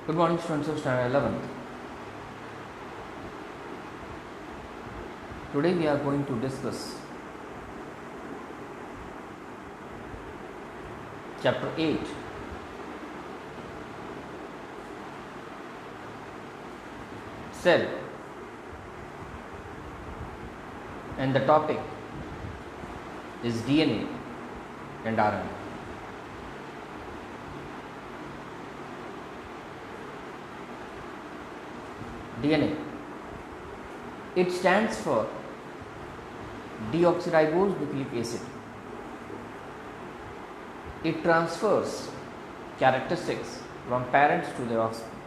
Good morning, students of standard 11th. Today we are going to discuss chapter 8, cell, and the topic is DNA and RNA. DNA. It stands for deoxyribose nucleic acid. It transfers characteristics from parents to their offspring.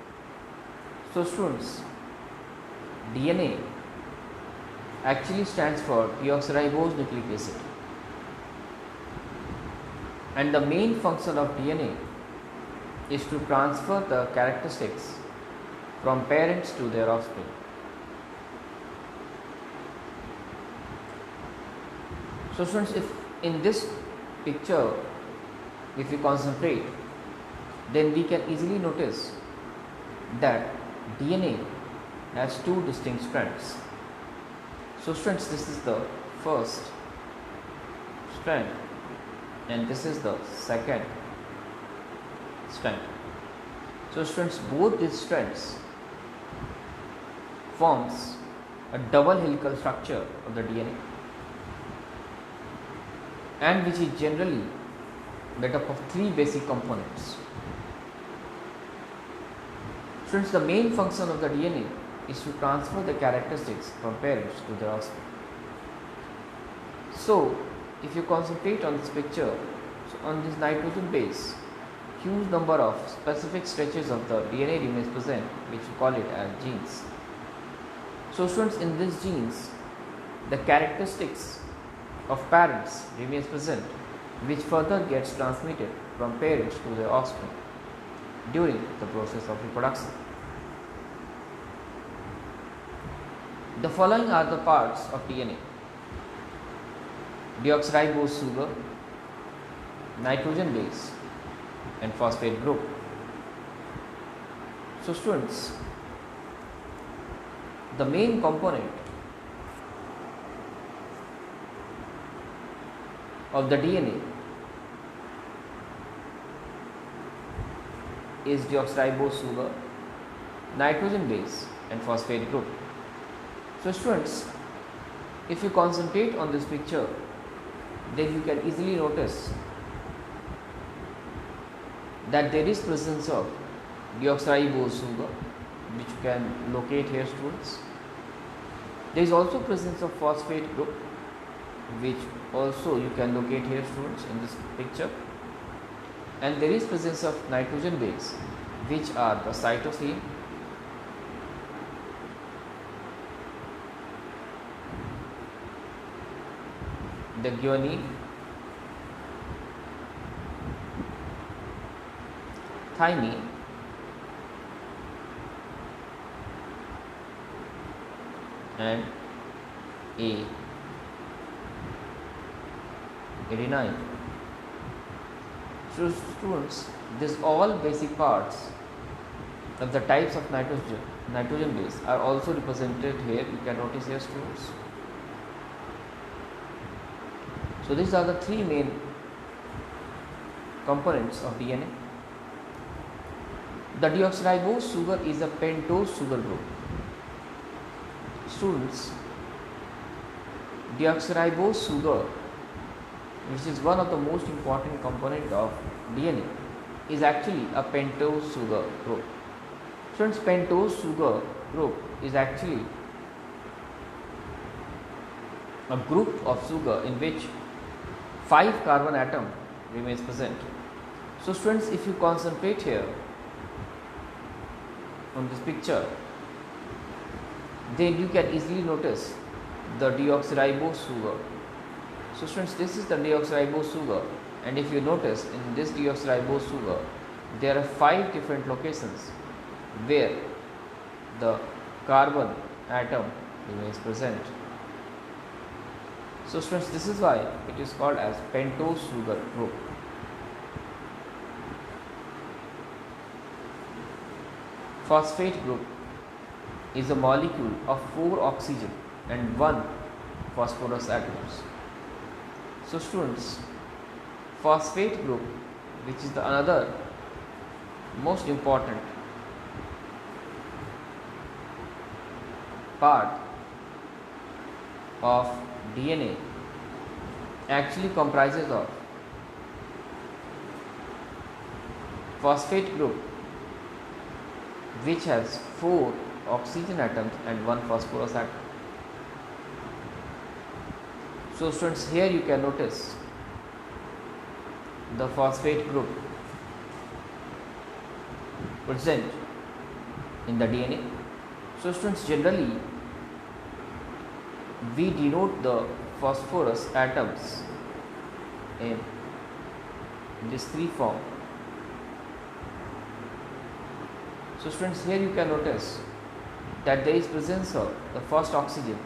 So, students, DNA actually stands for deoxyribose nucleic acid, and the main function of DNA is to transfer the characteristics from parents to their offspring. So, students, if in this picture, if we concentrate, then we can easily notice that DNA has two distinct strands. So, students, this is the first strand and this is the second strand. So, students, both these strands forms a double helical structure of the DNA, and which is generally made up of three basic components. Since the main function of the DNA is to transfer the characteristics from parents to their offspring. So, if you concentrate on this picture, so on this nitrogen base, huge number of specific stretches of the DNA remains present, which we call it as genes. So, students, in these genes, the characteristics of parents remains present, which further gets transmitted from parents to their offspring during the process of reproduction. The following are the parts of DNA: deoxyribose sugar, nitrogen base, and phosphate group. So, students, the main component of the DNA is deoxyribose sugar, nitrogen base, and phosphate group. So, students, if you concentrate on this picture, then you can easily notice that there is presence of deoxyribose sugar, which you can locate here, students. There is also presence of phosphate group, which also you can locate here, students, in this picture, and there is presence of nitrogen base, which are the cytosine, the guanine, thymine, and adenine. So, students, these all basic parts of the types of nitrogen base are also represented here. You can notice here, students. So, these are the three main components of DNA. The deoxyribose sugar is a pentose sugar group. Students, deoxyribose sugar, which is one of the most important component of DNA, is actually a pentose sugar group. Students, pentose sugar group is actually a group of sugar in which 5 carbon atom remains present. So, students, if you concentrate here on this picture, then you can easily notice the deoxyribose sugar. So, students, this is the deoxyribose sugar, and if you notice in this deoxyribose sugar, there are 5 different locations where the carbon atom remains present. So, students, this is why it is called as pentose sugar group. phosphate group is a molecule of 4 oxygen and 1 phosphorus atoms. So students, phosphate group, which is the another most important part of DNA, actually comprises of phosphate group which has 4 oxygen atoms and 1 phosphorus atom. So students, here you can notice the phosphate group present in the DNA. So students, generally we denote the phosphorus atoms in this 3 form. So students, here you can notice that there is presence of the first oxygen,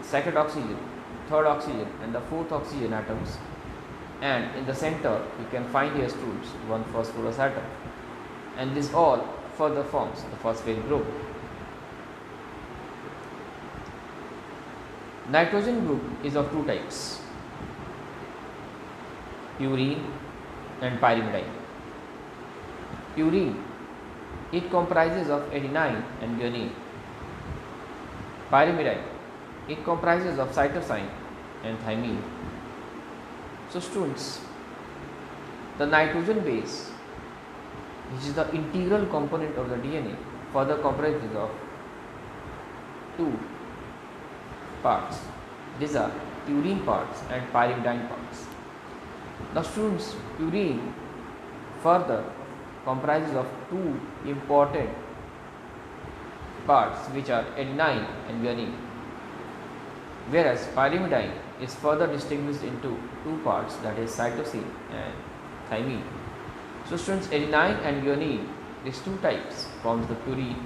second oxygen, third oxygen and the fourth oxygen atoms, and in the center you can find here students 1 phosphorus atom, and this all further forms the phosphate group. Nitrogen group is of 2 types, purine and pyrimidine. Purine, it comprises of adenine and guanine. Pyrimidine, it comprises of cytosine and thymine. So students, the nitrogen base, which is the integral component of the DNA, further comprises of 2 parts. These are purine parts and pyrimidine parts. Now students, purine further comprises of 2 important parts, which are adenine and guanine, whereas pyrimidine is further distinguished into 2 parts, that is cytosine and thymine. So students, adenine and guanine, these 2 types forms the purine,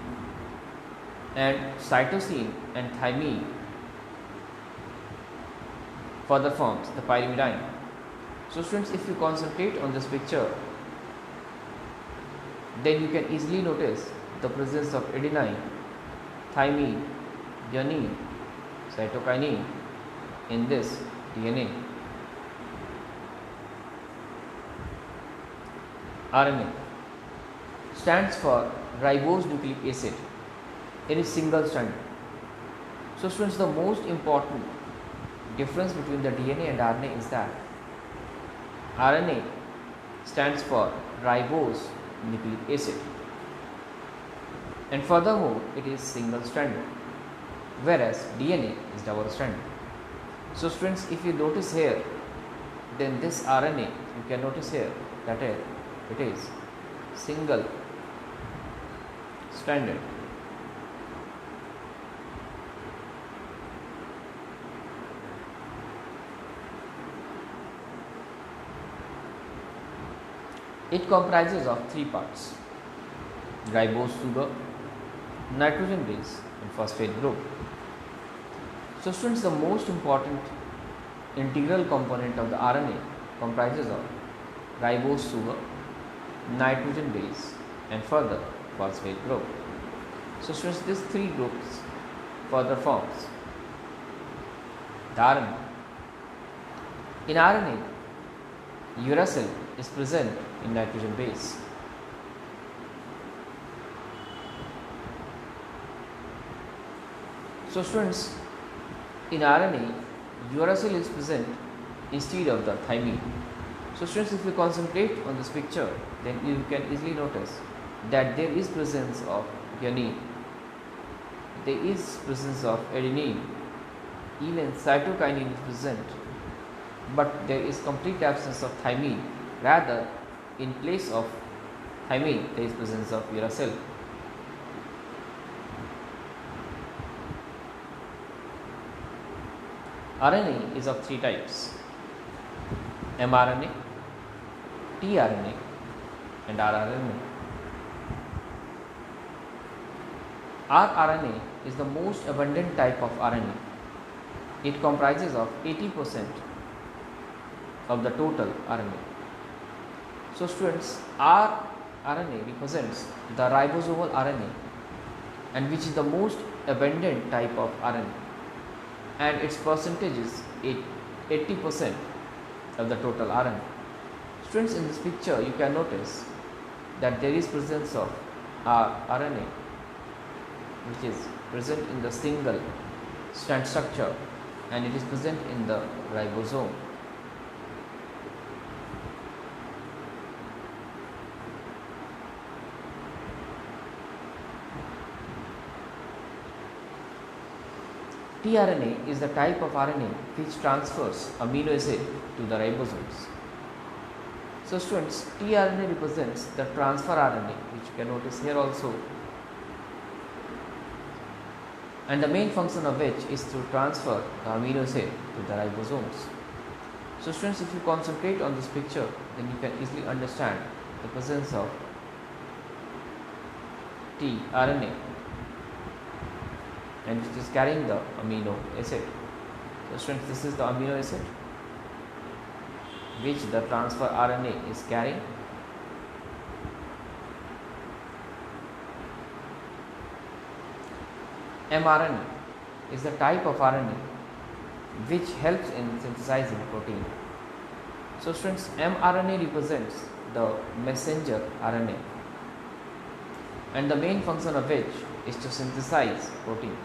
and cytosine and thymine further forms the pyrimidine. So students, if you concentrate on this picture, then you can easily notice the presence of adenine, thymine, guanine, cytokinin in this DNA. RNA stands for ribose nucleic acid. It is single stranded. So students, the most important difference between the DNA and RNA is that RNA stands for ribose nucleic acid, and furthermore it is single stranded, whereas DNA is double stranded. So students, if you notice here, then this RNA, you can notice here that it is single stranded. It comprises of 3 parts: ribose sugar, nitrogen base and phosphate group. So students, the most important integral component of the RNA comprises of ribose sugar, nitrogen base and further phosphate group. So students, these 3 groups further forms the RNA. In RNA, uracil is present in nitrogen base. So students, in RNA, uracil is present instead of the thymine. So students, if you concentrate on this picture, then you can easily notice that there is presence of guanine, there is presence of adenine, even cytokinin is present, but there is complete absence of thymine. Rather, in place of thymine, there is presence of uracil. RNA is of 3 types: mRNA, tRNA and rRNA. rRNA is the most abundant type of RNA. It comprises of 80% of the total RNA. So students, R RNA represents the ribosomal RNA, and which is the most abundant type of RNA, and its percentage is 80% of the total RNA. Students, in this picture you can notice that there is presence of RNA which is present in the single strand structure, and it is present in the ribosome. tRNA is the type of RNA which transfers amino acid to the ribosomes. So students, tRNA represents the transfer RNA, which you can notice here also, and the main function of which is to transfer the amino acid to the ribosomes. So students, if you concentrate on this picture, then you can easily understand the presence of tRNA, and which is carrying the amino acid. So students, this is the amino acid which the transfer RNA is carrying. mRNA is the type of RNA which helps in synthesizing protein. So students, mRNA represents the messenger RNA, and the main function of which is to synthesize protein.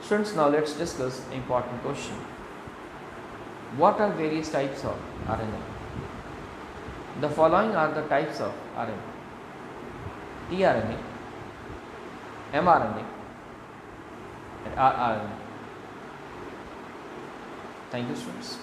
Students, now let's discuss an important question. What are various types of RNA? The following are the types of RNA: tRNA, mRNA, and rRNA. Thank you, students.